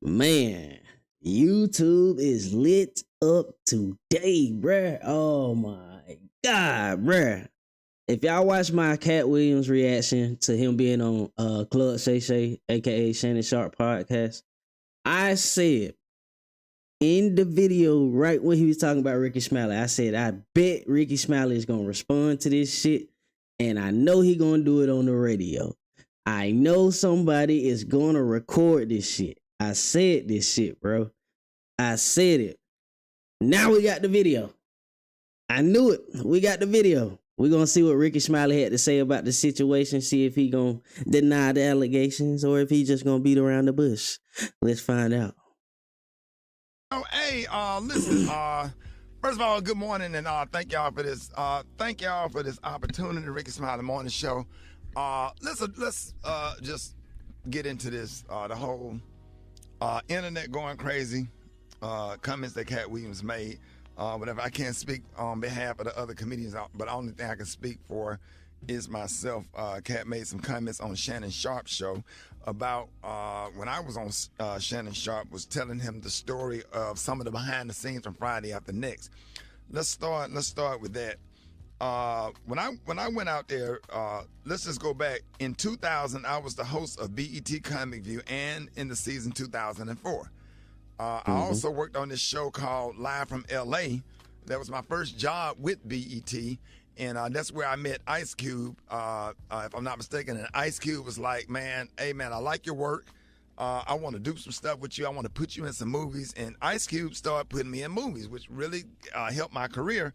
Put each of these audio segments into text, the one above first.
Man, YouTube is lit up today, bruh. Oh my God, bruh. If y'all watch my Katt Williams reaction to him being on Club Shay Shay, aka Shannon Sharp podcast, I said in the video right when he was talking about Rickey Smiley, I said, I bet Rickey Smiley is gonna respond to this shit, and I know he gonna do it on the radio. I know somebody is gonna record this shit. I said this shit, bro. I said it. Now we got the video. I knew it. We got the video. We're gonna see what Rickey Smiley had to say about the situation, see if he gonna deny the allegations or if he just gonna beat around the bush. Let's find out. Oh, hey, listen, first of all, good morning, and thank y'all for this. Thank y'all for this opportunity, Rickey Smiley Morning Show. Let's just get into this. The whole internet going crazy. Comments that Katt Williams made. Whatever. I can't speak on behalf of the other comedians, but the only thing I can speak for is myself. Katt made some comments on Shannon Sharp's show about when I was on Shannon Sharp, was telling him the story of some of the behind the scenes from Friday After Next. Let's start with that. When I went out there, let's just go back. In 2000, I was the host of BET Comic View, and in the season 2004. I also worked on this show called Live from LA. That was my first job with BET. And that's where I met Ice Cube, if I'm not mistaken. And Ice Cube was like, man, hey, man, I like your work. I want to do some stuff with you. I want to put you in some movies. And Ice Cube started putting me in movies, which really helped my career.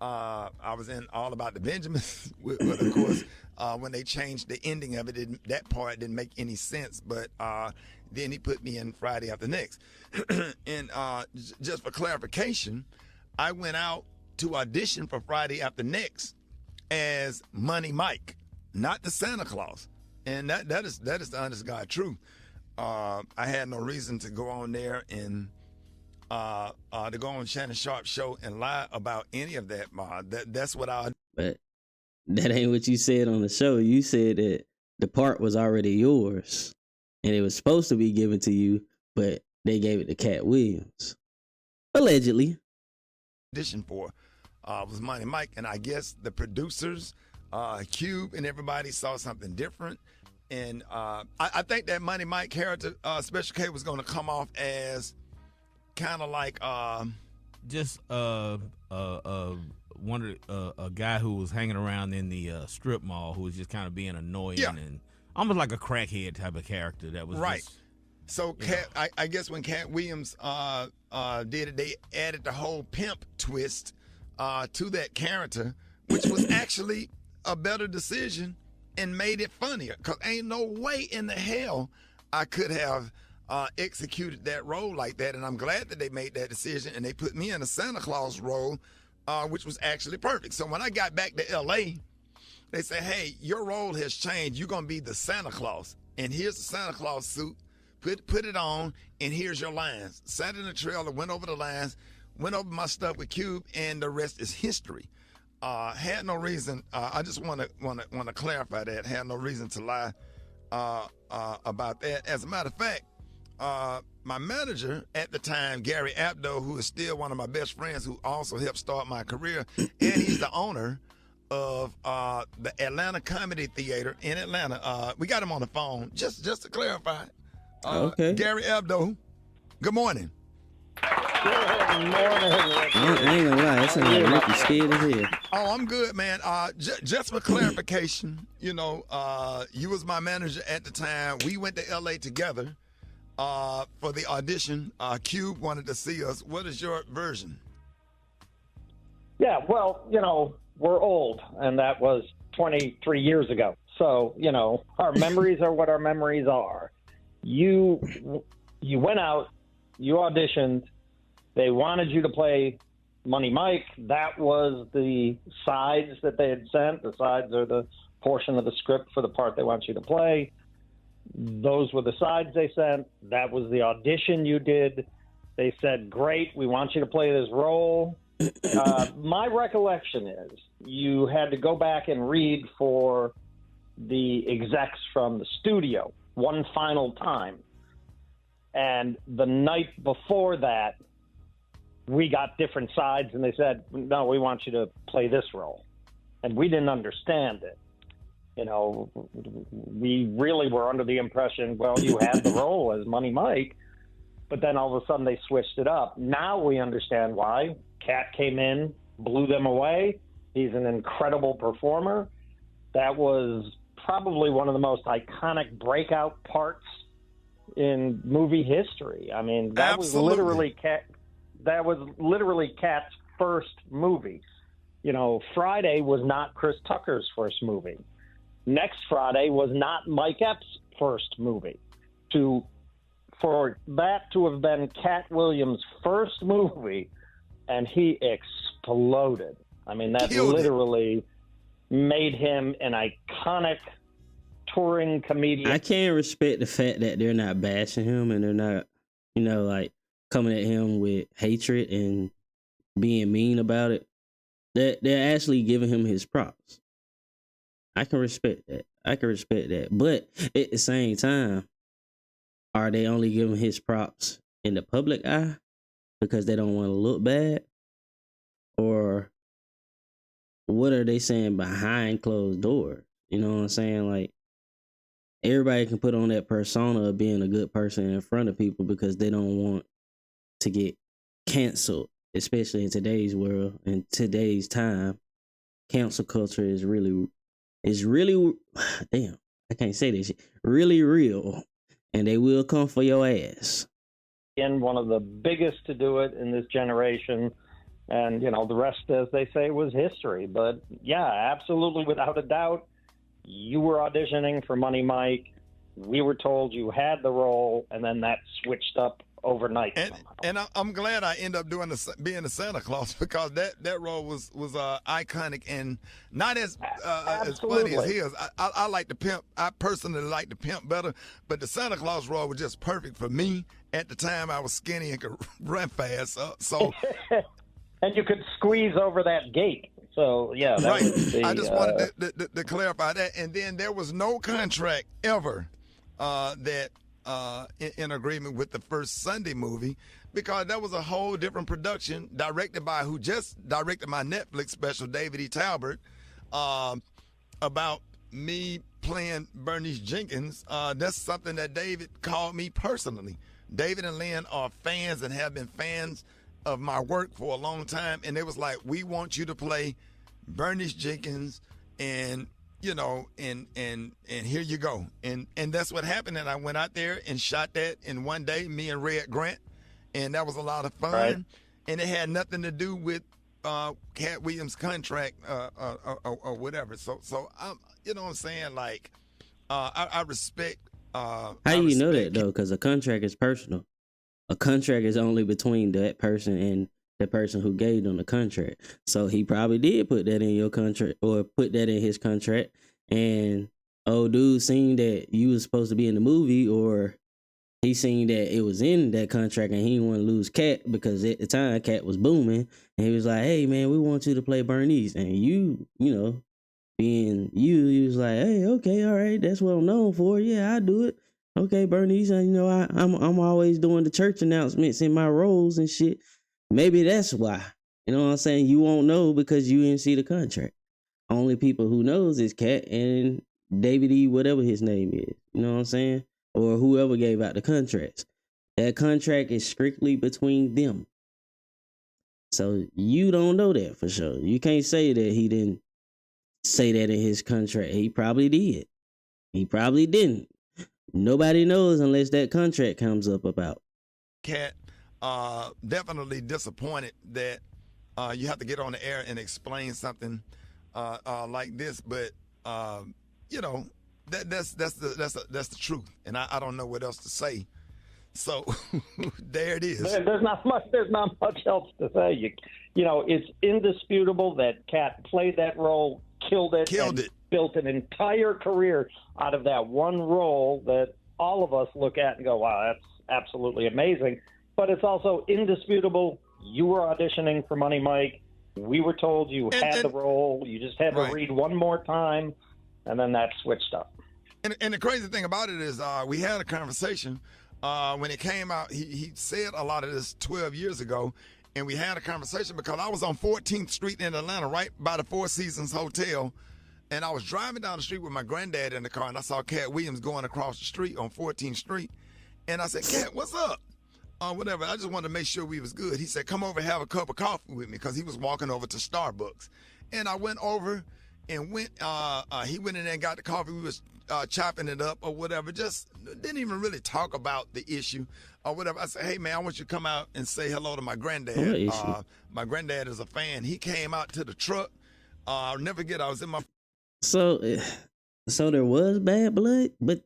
I was in All About the Benjamins, but of course, when they changed the ending of it, that part didn't make any sense. But then he put me in Friday After Next. And just for clarification, I went out to audition for Friday After Next as Money Mike, not the Santa Claus. And that is the honest God truth. I had no reason to go on there and to go on Shannon Sharp's show and lie about any of that. That's what I. But that ain't what you said on the show. You said that the part was already yours, and it was supposed to be given to you, but they gave it to Katt Williams, allegedly. Audition for was Money Mike, and I guess the producers, Cube, and everybody saw something different. And I think that Money Mike character, Special K, was going to come off as kind of like just a guy who was hanging around in the strip mall who was just kind of being annoying and almost like a crackhead type of character that was right. Just, so Katt, I guess when Katt Williams did it, they added the whole pimp twist to that character, which was actually a better decision and made it funnier. Because ain't no way in the hell I could have executed that role like that. And I'm glad that they made that decision and they put me in a Santa Claus role, which was actually perfect. So when I got back to L.A., they said, hey, your role has changed. You're going to be the Santa Claus. And here's the Santa Claus suit. Put it on, and here's your lines. Sat in the trailer, went over the lines, went over my stuff with Cube, and the rest is history. Had no reason. I just want to clarify that. Had no reason to lie about that. As a matter of fact, my manager at the time, Gary Abdo, who is still one of my best friends, who also helped start my career, and he's the owner of the Atlanta Comedy Theater in Atlanta. We got him on the phone just to clarify. Okay. Gary Abdo, good morning. Good morning. I ain't gonna lie, that sounds like Ricky scared as hell. Oh, I'm good, man. Just for clarification, you was my manager at the time. We went to LA together for the audition. Cube wanted to see us. What is your version? Yeah, well, we're old, and that was 23 years ago. So, our memories are what our memories are. You went out, you auditioned, they wanted you to play Money Mike. That was the sides that they had sent. The sides are the portion of the script for the part they want you to play. Those were the sides they sent. That was the audition you did. They said, great, we want you to play this role. My recollection is you had to go back and read for the execs from the studio one final time. And the night before that, we got different sides, and they said, no, we want you to play this role. And we didn't understand it. You know, we really were under the impression, well, you had the role as Money Mike, but then all of a sudden they switched it up. Now we understand why. Katt came in, blew them away. He's an incredible performer. That was probably one of the most iconic breakout parts in movie history. I mean, that Absolutely. was literally Katt's first movie. You know, Friday was not Chris Tucker's first movie. Next Friday was not Mike Epps' first movie. For that to have been Katt Williams' first movie, and he exploded. I mean, that literally made him an iconic touring comedian. I can't respect the fact that they're not bashing him and they're not, you know, like coming at him with hatred and being mean about it. They're actually giving him his props. I can respect that. But at the same time, are they only giving his props in the public eye because they don't want to look bad? Or what are they saying behind closed doors? You know what I'm saying? Like, everybody can put on that persona of being a good person in front of people because they don't want to get canceled, especially in today's world, in today's time. Cancel culture is really damn, I can't say this shit. Really real. And they will come for your ass. And one of the biggest to do it in this generation. And, you know, the rest, as they say, was history. But, yeah, absolutely, without a doubt, you were auditioning for Money Mike. We were told you had the role, and then that switched up overnight. And I'm glad I end up being the Santa Claus, because that role was iconic and not as funny as his. I like the pimp. I personally like the pimp better, but the Santa Claus role was just perfect for me. At the time, I was skinny and could run fast, so and you could squeeze over that gate. So yeah, that right. was I just wanted to clarify that. And then there was no contract ever that. In agreement with the first Sunday movie, because that was a whole different production directed by who just directed my Netflix special, David E. Talbert, about me playing Bernice Jenkins. That's something that David called me personally. David and Lynn are fans and have been fans of my work for a long time, and it was like, we want you to play Bernice Jenkins, and you know, and here you go. And that's what happened. And I went out there and shot that in one day, me and Red Grant. And that was a lot of fun. Right. And it had nothing to do with Katt Williams' contract or whatever. So I'm, you know what I'm saying? Like, I respect. How do you know that, though? Because a contract is personal. A contract is only between that person and the person who gave them the contract. So he probably did put that in your contract, or put that in his contract, and old dude seen that you was supposed to be in the movie, or he seen that it was in that contract and he didn't want to lose Katt, because at the time Katt was booming, and he was like, hey man, we want you to play Bernice. And you know, being you was like, hey, okay, all right, that's what I'm known for. Yeah, I do it. Okay, Bernice, and you know, I'm always doing the church announcements in my roles and shit. Maybe that's why. You know what I'm saying? You won't know because you didn't see the contract. Only people who knows is Katt and David E. whatever his name is. You know what I'm saying? Or whoever gave out the contracts. That contract is strictly between them. So you don't know that for sure. You can't say that he didn't say that in his contract. He probably did. He probably didn't. Nobody knows unless that contract comes up about. Katt, definitely disappointed that you have to get on the air and explain something like this, but you know, that's the truth, and I don't know what else to say. So there it is. There's not much else to say. You know, it's indisputable that Katt played that role, killed it, built an entire career out of that one role that all of us look at and go, wow, that's absolutely amazing. But it's also indisputable you were auditioning for Money Mike. We were told you had the role. You just had to read one more time, and then that switched up. And the crazy thing about it is we had a conversation when it came out, he said a lot of this 12 years ago, and we had a conversation because I was on 14th Street in Atlanta, right by the Four Seasons Hotel, and I was driving down the street with my granddad in the car, and I saw Katt Williams going across the street on 14th Street, and I said, Katt, what's up? Whatever. I just wanted to make sure we was good. He said, come over and have a cup of coffee with me because he was walking over to Starbucks, and I went over and he went in there and got the coffee. We was chopping it up or whatever. Just didn't even really talk about the issue or whatever. I said, hey, man, I want you to come out and say hello to my granddad. My granddad is a fan. He came out to the truck. I'll never forget, I was in my... So there was bad blood, but...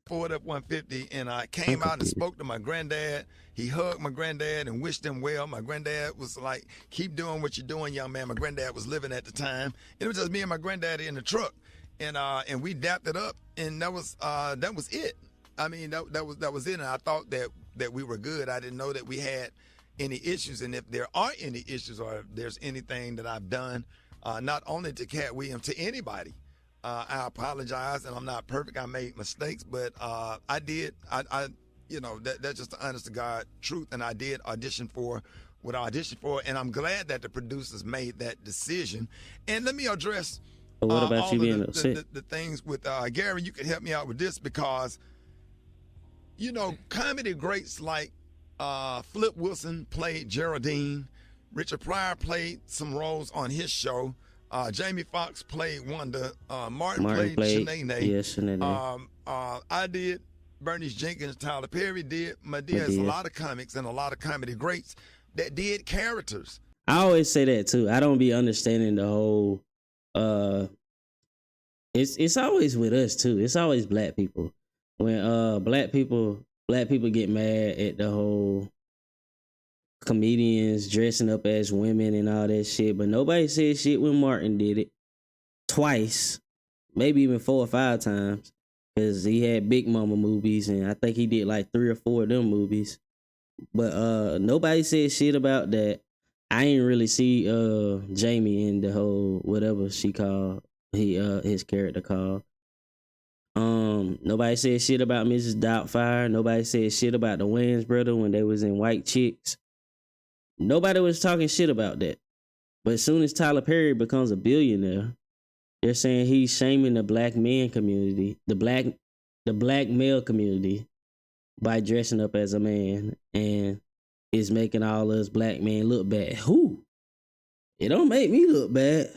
Ford F-150, and I came out and spoke to my granddad. He hugged my granddad and wished him well. My granddad was like, keep doing what you're doing, young man. My granddad was living at the time. It was just me and my granddaddy in the truck, and we dapped it up, and that was it. I mean, that was it, and I thought that we were good. I didn't know that we had any issues, and if there are any issues or if there's anything that I've done, not only to Katt Williams, to anybody, I apologize, and I'm not perfect. I made mistakes, but I did. That's just the honest to God truth, and I did audition for what I auditioned for, and I'm glad that the producers made that decision. And let me address But what about all you of being upset? the things with Gary. You can help me out with this because, comedy greats like Flip Wilson played Geraldine. Richard Pryor played some roles on his show. Jamie Foxx played Wanda. Martin played Shanae. Yes, Shanae. I did. Bernice Jenkins, Tyler Perry did. Madea is a lot of comics and a lot of comedy greats that did characters. I always say that too. I don't be understanding the whole. It's always with us too. It's always black people. When black people get mad at the whole comedians dressing up as women and all that shit, but nobody said shit when Martin did it twice, maybe even 4 or 5 times, because he had Big Mama movies, and I think he did like 3 or 4 of them movies. But nobody said shit about that. I ain't really see Jamie in the whole whatever she called his character called. Nobody said shit about Mrs. Doubtfire. Nobody said shit about the Wayans brother when they was in White Chicks. Nobody was talking shit about that. But as soon as Tyler Perry becomes a billionaire, they're saying he's shaming the black man community, the black male community, by dressing up as a man, and is making all us black men look bad. Who? It don't make me look bad.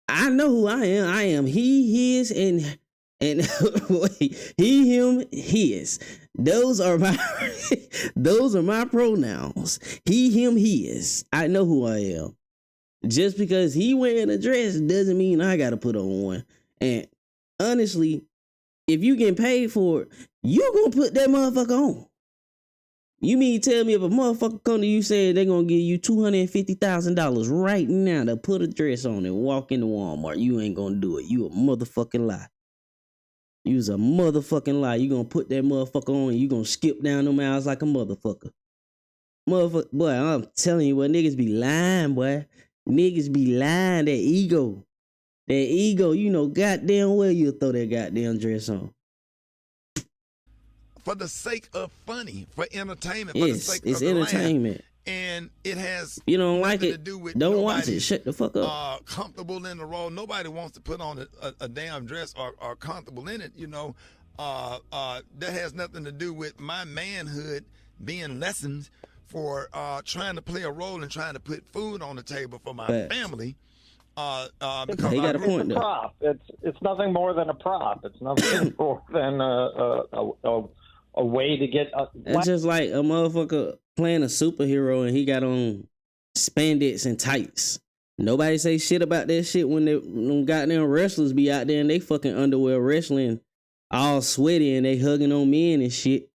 I know who I am. I am he, his, and he, him, his. Those are my pronouns. He, him, his. I know who I am. Just because he wearing a dress doesn't mean I gotta put on one. And honestly, if you getting paid for it, you gonna put that motherfucker on. You mean tell me if a motherfucker come to you saying they gonna give you $250,000 right now to put a dress on and walk into Walmart, you ain't gonna do it. You a motherfucking lie. You's a motherfucking lie. You gonna put that motherfucker on and you gonna skip down them aisles like a motherfucker. Motherfucker, boy, I'm telling you what, niggas be lying, boy. Niggas be lying, that ego. That ego, goddamn well you'll throw that goddamn dress on. For the sake of funny, for entertainment, yes, for the sake it's of the entertainment. And it has you don't like it, to do with don't watch it. Shut the fuck up. Comfortable in the role. Nobody wants to put on a damn dress or comfortable in it. That has nothing to do with my manhood being lessened for trying to play a role and trying to put food on the table for my family. Because he got a point there. Prop. It's nothing more than a prop. It's nothing more than a way to get. It's just like a motherfucker playing a superhero and he got on spandex and tights. Nobody say shit about that shit when them goddamn wrestlers be out there in they fucking underwear wrestling, all sweaty and they hugging on men and shit.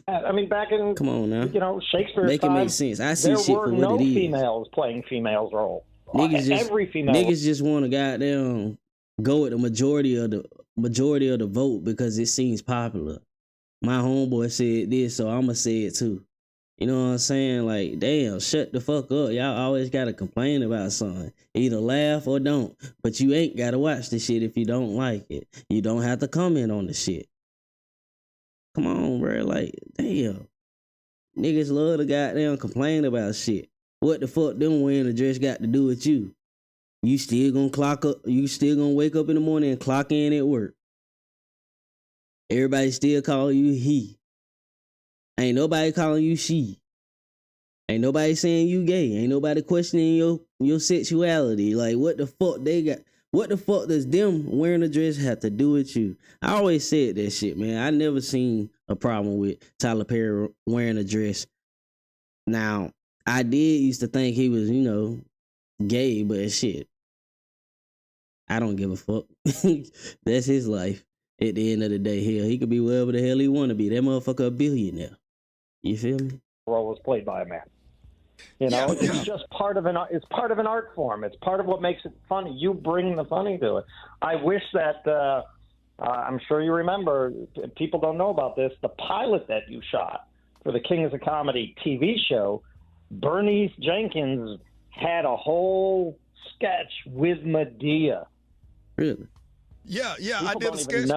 I mean, back in come on now, Shakespeare's make time, it make sense. I see shit for what no it is. females playing females role. Every female. Niggas just want to goddamn go with the majority of the vote because it seems popular. My homeboy said this, so I'ma say it too. You know what I'm saying? Like, damn, shut the fuck up. Y'all always gotta complain about something. Either laugh or don't. But you ain't gotta watch the shit if you don't like it. You don't have to comment on the shit. come on, bro. Like, damn. Niggas love to goddamn complain about shit. What the fuck them wearing a dress got to do with you? You still gonna clock up, you still gonna wake up in the morning and clock in at work. Everybody still call you he. Ain't nobody calling you she. Ain't nobody saying you gay. Ain't nobody questioning your sexuality. Like, what the fuck they got? What the fuck does them wearing a dress have to do with you? I always said that shit, man. I never seen a problem with Tyler Perry wearing a dress. Now, I did used to think he was, gay, but shit. I don't give a fuck. That's his life. At the end of the day, hell, he could be wherever the hell he want to be. That motherfucker a billionaire. You feel me? Role was played by a man. It's just part of an art form. It's part of what makes it funny. You bring the funny to it. I wish that I'm sure you remember. People don't know about this. The pilot that you shot for the Kings of Comedy TV show, Bernice Jenkins had a whole sketch with Medea. Really? Yeah, People I did a sketch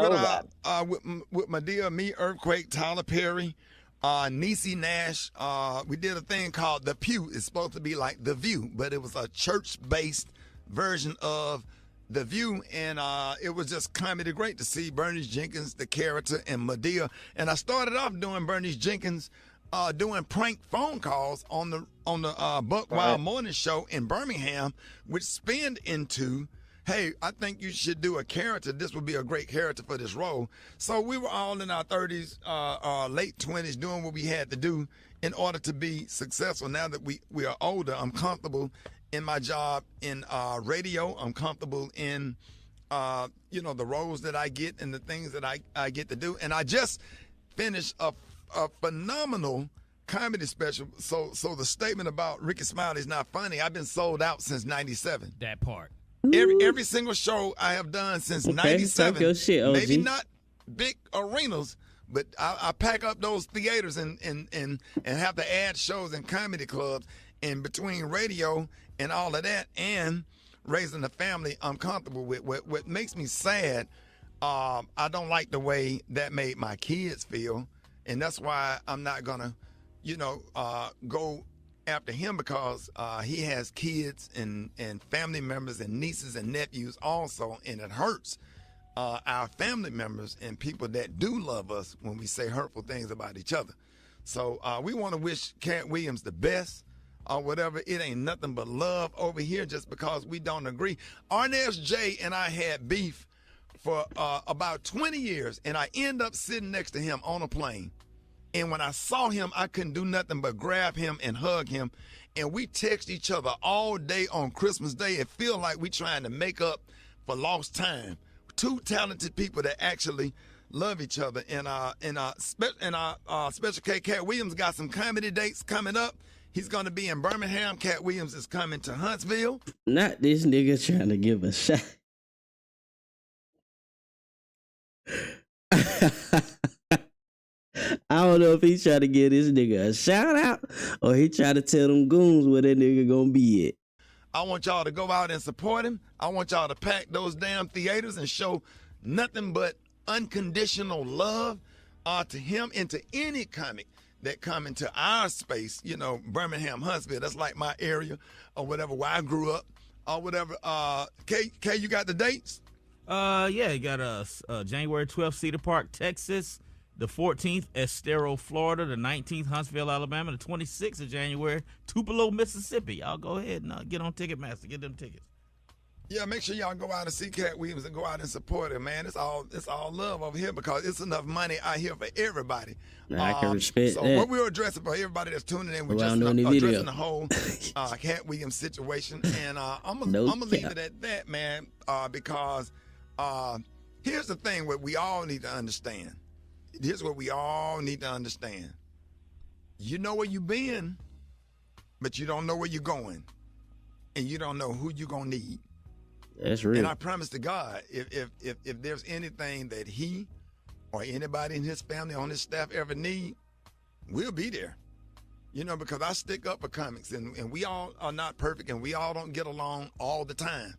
with Medea, me, Earthquake, Tyler Perry, Niecy Nash. We did a thing called The Pew. It's supposed to be like The View, but it was a church-based version of The View, and it was just comedy great to see Bernice Jenkins, the character, and Medea. And I started off doing Bernice Jenkins doing prank phone calls on the Buck Wild Morning Show in Birmingham, which spinned into, hey, I think you should do a character. This would be a great character for this role. So we were all in our 30s, late 20s, doing what we had to do in order to be successful. Now that we are older, I'm comfortable in my job in radio. I'm comfortable in, the roles that I get and the things that I get to do. And I just finished a phenomenal comedy special. So the statement about Rickey Smiley is not funny. I've been sold out since '97. That part. Every single show I have done since '97. Talk your shit, OG. Maybe not big arenas, but I pack up those theaters and have to add shows in comedy clubs. And between radio and all of that and raising a family, I'm comfortable with. What makes me sad, I don't like the way that made my kids feel. And that's why I'm not going to, go after him, because he has kids and family members and nieces and nephews also, and it hurts our family members and people that do love us when we say hurtful things about each other. So we want to wish Katt Williams the best or whatever. It ain't nothing but love over here just because we don't agree. Arnez J and I had beef for about 20 years, and I end up sitting next to him on a plane. And when I saw him, I couldn't do nothing but grab him and hug him. And we text each other all day on Christmas Day. It feels like we trying to make up for lost time. Two talented people that actually love each other. And Special K, Katt Williams got some comedy dates coming up. He's going to be in Birmingham. Katt Williams is coming to Huntsville. Not this nigga trying to give a shot. I don't know if he trying to give this nigga a shout out or he trying to tell them goons where that nigga gonna be at. I want y'all to go out and support him. I want y'all to pack those damn theaters and show nothing but unconditional love to him and to any comic that come into our space, Birmingham, Huntsville. That's like my area or whatever, where I grew up or whatever. K, you got the dates? Yeah, you got January 12th, Cedar Park, Texas. The 14th, Estero, Florida. The 19th, Huntsville, Alabama. The 26th of January, Tupelo, Mississippi. Y'all go ahead and get on Ticketmaster. Get them tickets. Yeah, make sure y'all go out and see Katt Williams and go out and support him, man. It's all love over here because it's enough money out here for everybody. I can respect so that. what we're addressing for everybody that's tuning in, we're Well, just addressing video. the whole Katt Williams situation. And I'm No going to leave cap. it at that, man, because here's the thing what we all need to understand. Here's what we all need to understand. You know where you've been, but you don't know where you're going. And you don't know who you're going to need. That's real. And I promise to God, if there's anything that he or anybody in his family, on his staff ever need, we'll be there. Because I stick up for comics, and we all are not perfect, and we all don't get along all the time.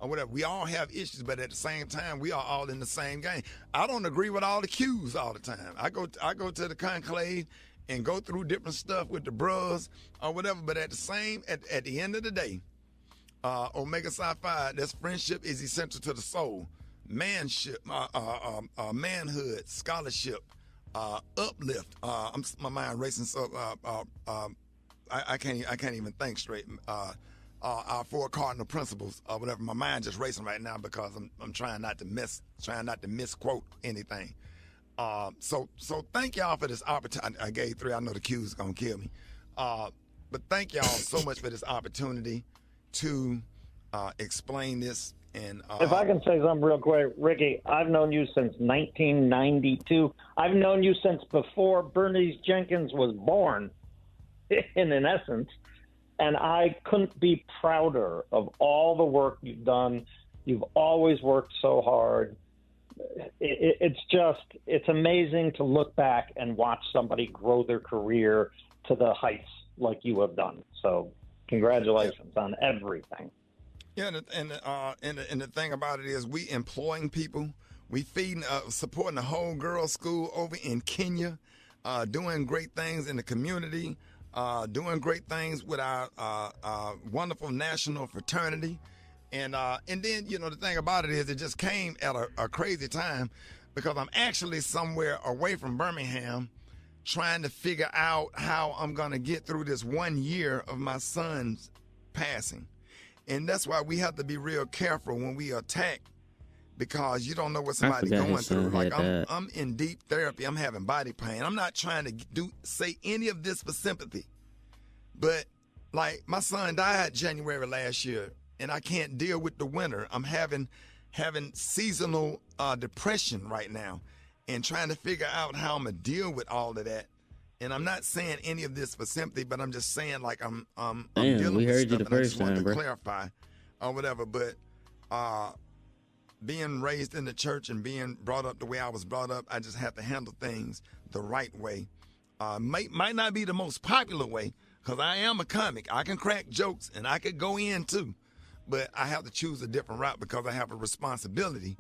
or whatever. We all have issues, but at the same time, we are all in the same game. I don't agree with all the cues all the time. I go to the conclave and go through different stuff with the bros or whatever, but at the end of the day, Omega Psi Phi, this friendship is essential to the soul. Manship, manhood, scholarship, uplift. My mind racing, so I can't even think straight. Our 4 cardinal principles or whatever. My mind just racing right now because I'm trying not to misquote anything. So thank y'all for this opportunity. I gave 3. I know the Q's is gonna kill me. But thank y'all so much for this opportunity to explain this. And if I can say something real quick, Ricky, I've known you since 1992. I've known you since before Bernice Jenkins was born, in essence. And I couldn't be prouder of all the work you've done. You've always worked so hard. It's amazing to look back and watch somebody grow their career to the heights like you have done. So congratulations on everything. Yeah, and the thing about it is we employing people. We feeding, supporting the whole girls' school over in Kenya, doing great things in the community, doing great things with our wonderful national fraternity. And then, the thing about it is it just came at a crazy time because I'm actually somewhere away from Birmingham trying to figure out how I'm going to get through this 1 year of my son's passing. And that's why we have to be real careful when we attack, because you don't know what somebody's going through. Like I'm in deep therapy. I'm having body pain. I'm not trying to say any of this for sympathy, but like my son died January last year, and I can't deal with the winter. I'm having seasonal depression right now, and trying to figure out how I'm gonna deal with all of that. And I'm not saying any of this for sympathy, but I'm just saying like I'm dealing we with heard stuff, you the and I just first wanted time, to bro. clarify or whatever. But being raised in the church and being brought up the way I was brought up, I just have to handle things the right way. Might not be the most popular way, because I am a comic. I can crack jokes and I could go in too, but I have to choose a different route because I have a responsibility.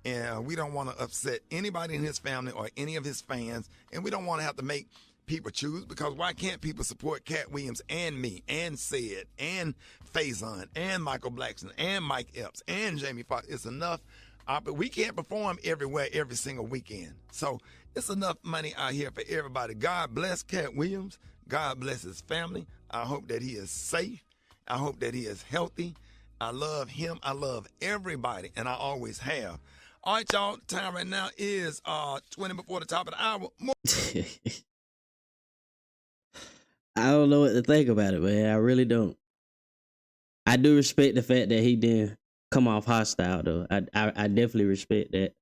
And we don't want to upset anybody in his family or any of his fans, and we don't want to have to make people choose, because why can't people support Katt Williams and me and Sid and Faison and Michael Blackson and Mike Epps and Jamie Foxx? It's enough. But we can't perform everywhere every single weekend. So it's enough money out here for everybody. God bless Katt Williams. God bless his family. I hope that he is safe. I hope that he is healthy. I love him. I love everybody, and I always have. All right, y'all. The time right now is 20 before the top of the hour. I don't know what to think about it, man. I really don't. I do respect the fact that he didn't come off hostile, though. I definitely respect that.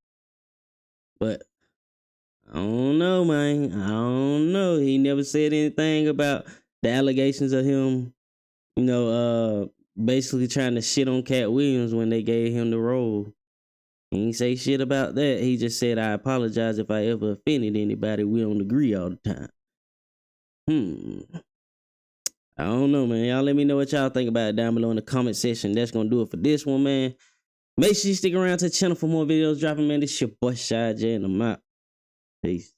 But I don't know, man. I don't know. He never said anything about the allegations of him, basically trying to shit on Katt Williams when they gave him the role. He ain't say shit about that. He just said, I apologize if I ever offended anybody. We don't agree all the time. I don't know, man. Y'all let me know what y'all think about it down below in the comment section. That's gonna do it for this one, man. Make sure you stick around to the channel for more videos dropping, man. This your boy Shay Shay, and I'm out. Peace.